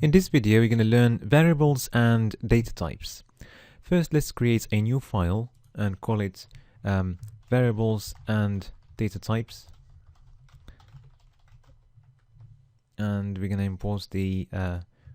In this video, we're going to learn variables and data types. First, let's create a new file and call it variables and data types. And we're going to import the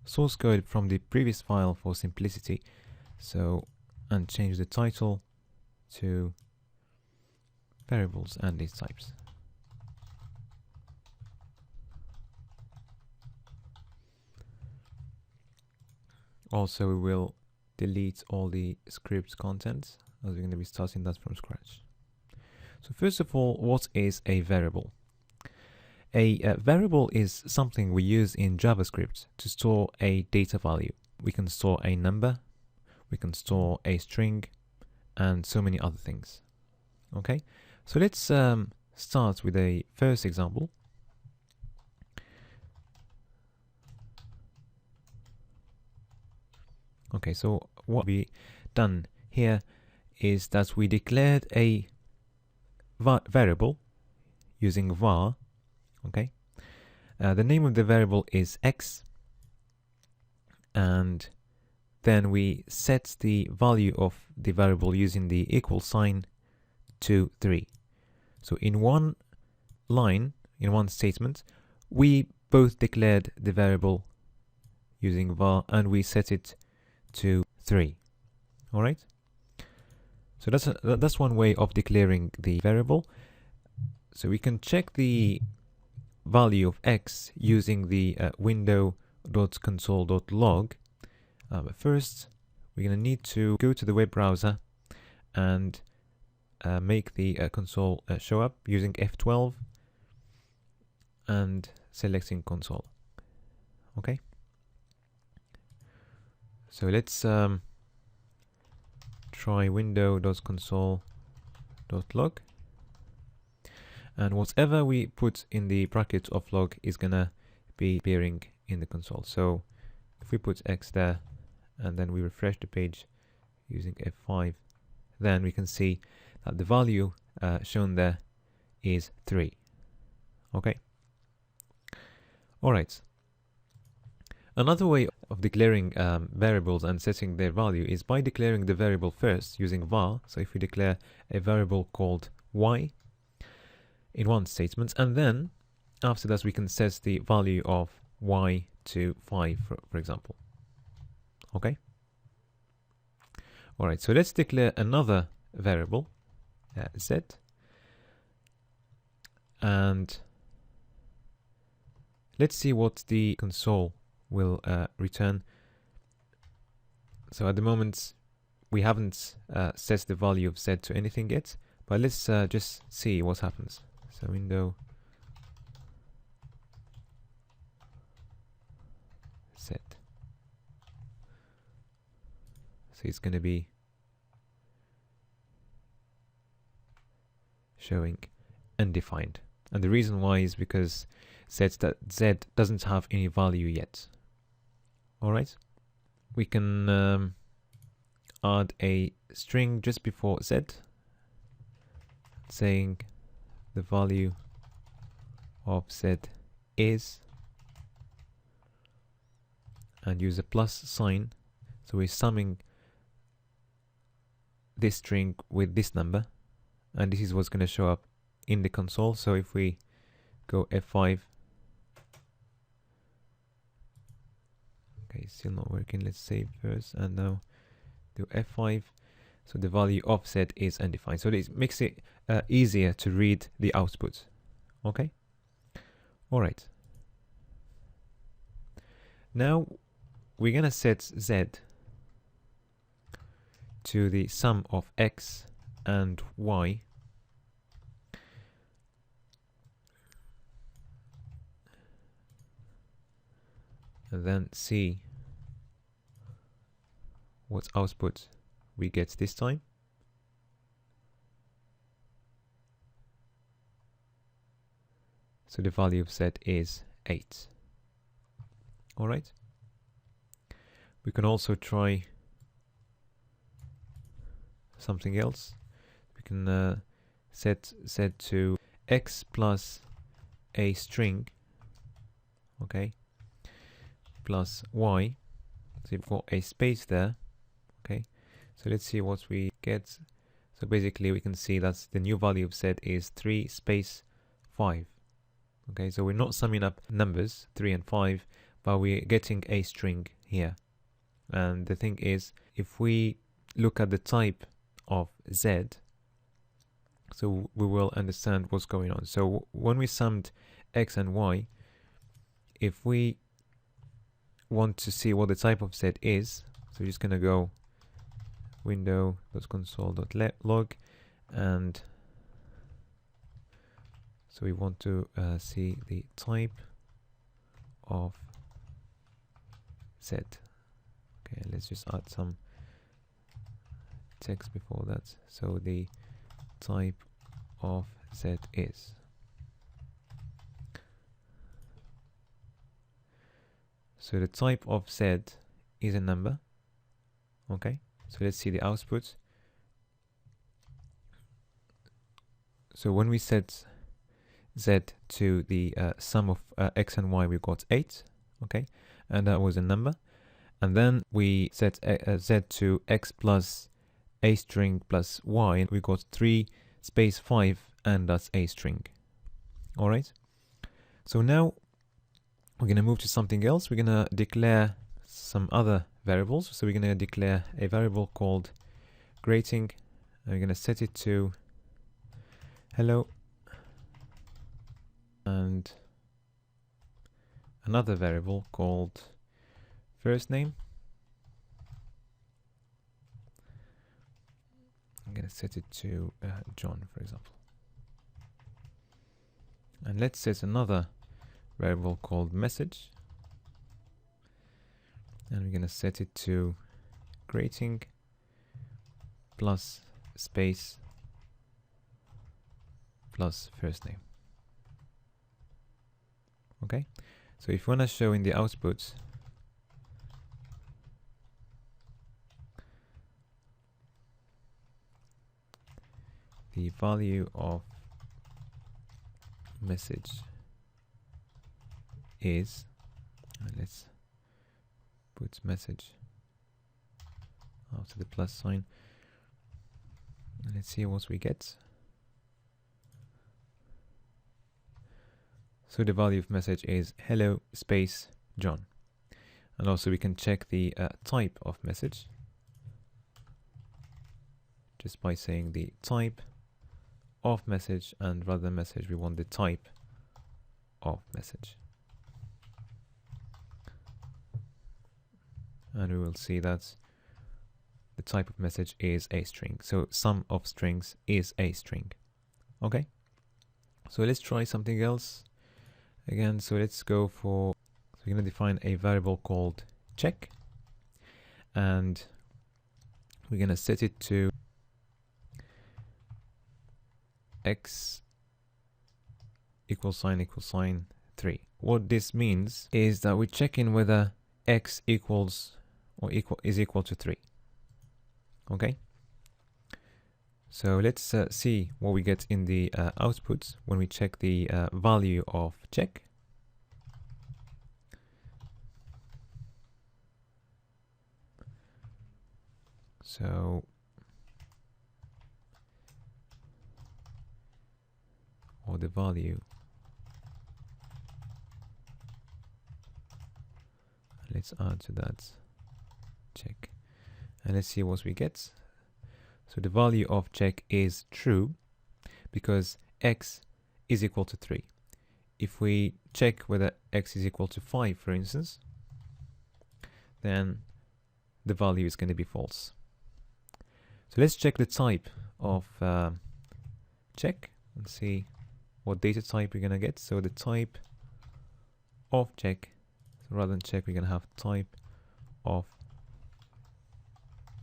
source code from the previous file for simplicity. And change the title to variables and data types. Also, we will delete all the script contents as we're going to be starting that from scratch. So first of all, what is a variable? A variable is something we use in JavaScript to store a data value. We can store a number, we can store a string, and so many other things. Okay, so let's start with a first example. Okay, so what we done here is that we declared a variable using var. Okay, the name of the variable is x, and then we set the value of the variable using the equal sign to 3. So in one line, in one statement, we both declared the variable using var and we set it to 3. All right, so that's one way of declaring the variable. So we can check the value of x using the window.console.log. But first, we're going to need to go to the web browser and make the console show up using F12 and selecting console. Okay, so let's try window.console.log, and whatever we put in the bracket of log is gonna be appearing in the console. So if we put x there and then we refresh the page using F5, then we can see that the value shown there is 3. Okay, all right. Another way of declaring variables and setting their value is by declaring the variable first using var. So if we declare a variable called y in one statement, and then after that we can set the value of y to 5, for example. Okay. All right, so let's declare another variable, z, and let's see what the console will return. So at the moment we haven't set the value of z to anything yet, but let's just see what happens. So window z, so it's going to be showing undefined, and the reason why is because z doesn't have any value yet. All right, we can add a string just before z saying the value of z is, and use a plus sign, so we're summing this string with this number, and this is what's going to show up in the console. So if we go F5, okay, still not working. Let's save first and now do F5. So the value of z is undefined. So this makes it easier to read the output. Okay, all right. Now we're gonna set z to the sum of x and y, and then see what output we get this time. So the value of z is 8. All right. We can also try something else. We can set z to x plus a string. Okay, plus y. So you've got a space there. Okay, so let's see what we get. So basically we can see that the new value of z is 3 space 5. Okay, so we're not summing up numbers 3 and 5, but we're getting a string here. And the thing is, if we look at the type of z, so we will understand what's going on. So when we summed x and y, if we want to see what the type of z is, so we're just going to go window.console.log, and so we want to see the type of z. Okay, let's just add some text before that. So the type of z is. So the type of z is a number. Okay, so let's see the output. So when we set z to the sum of x and y, we got 8. Okay, and that was a number. And then we set z to x plus a string plus y, and we got 3 space 5, and that's a string. All right, so now we're going to move to something else. We're going to declare some other variables. So we're going to declare a variable called greeting, and we're going to set it to hello, and another variable called first name. I'm going to set it to John, for example. And let's set another variable called message, and we're going to set it to greeting plus space plus first name. Okay, so if you want to show in the output the value of message is, let's put message after the plus sign, and let's see what we get. So the value of message is hello space John, and also we can check the type of message just by saying the type of message, and rather than message we want the type of message, and we will see that the type of message is a string. So sum of strings is a string. Okay, so let's try something else again. So let's go for, so we're going to define a variable called check, and we're going to set it to x equals sign 3. What this means is that we're checking whether x equals or is equal to 3. Okay, so let's see what we get in the output when we check the value of check. So or the value, let's add to that check, and let's see what we get. So the value of check is true because x is equal to 3. If we check whether x is equal to 5, for instance, then the value is going to be false. So let's check the type of check and see what data type we're going to get. So the type of check, so rather than check, we're going to have type of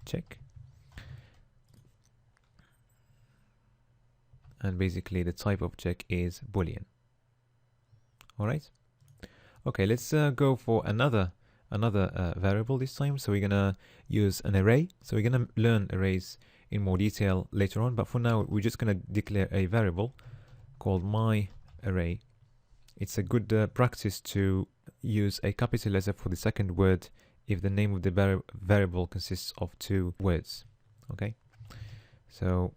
check. And basically the type of check is Boolean. All right. Okay, let's go for another variable this time. So we're gonna use an array. So we're gonna learn arrays in more detail later on, but for now we're just gonna declare a variable called my array, it's a good practice to use a capital letter for the second word if the name of the variable consists of 2 words. Okay, so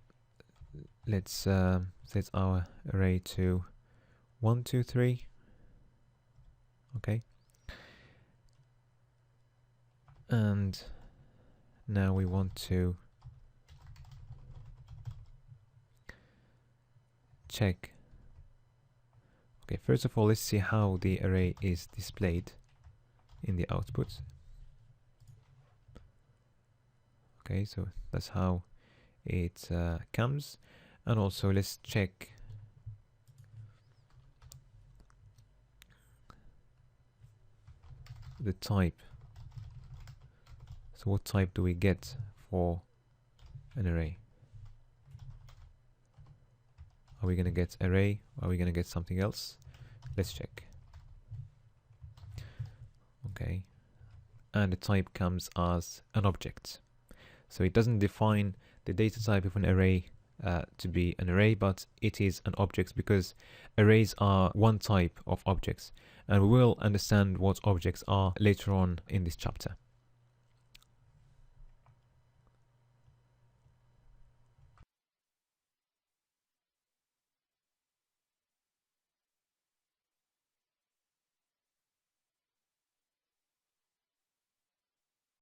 let's set our array to 1, 2, 3. Okay, and now we want to check. Okay, first of all, let's see how the array is displayed in the output. Okay, so that's how it comes. And also let's check the type. So what type do we get for an array? Are we going to get array? Are we going to get something else? Let's check. Okay, and the type comes as an object. So it doesn't define the data type of an array to be an array, but it is an object because arrays are one type of objects, and we will understand what objects are later on in this chapter.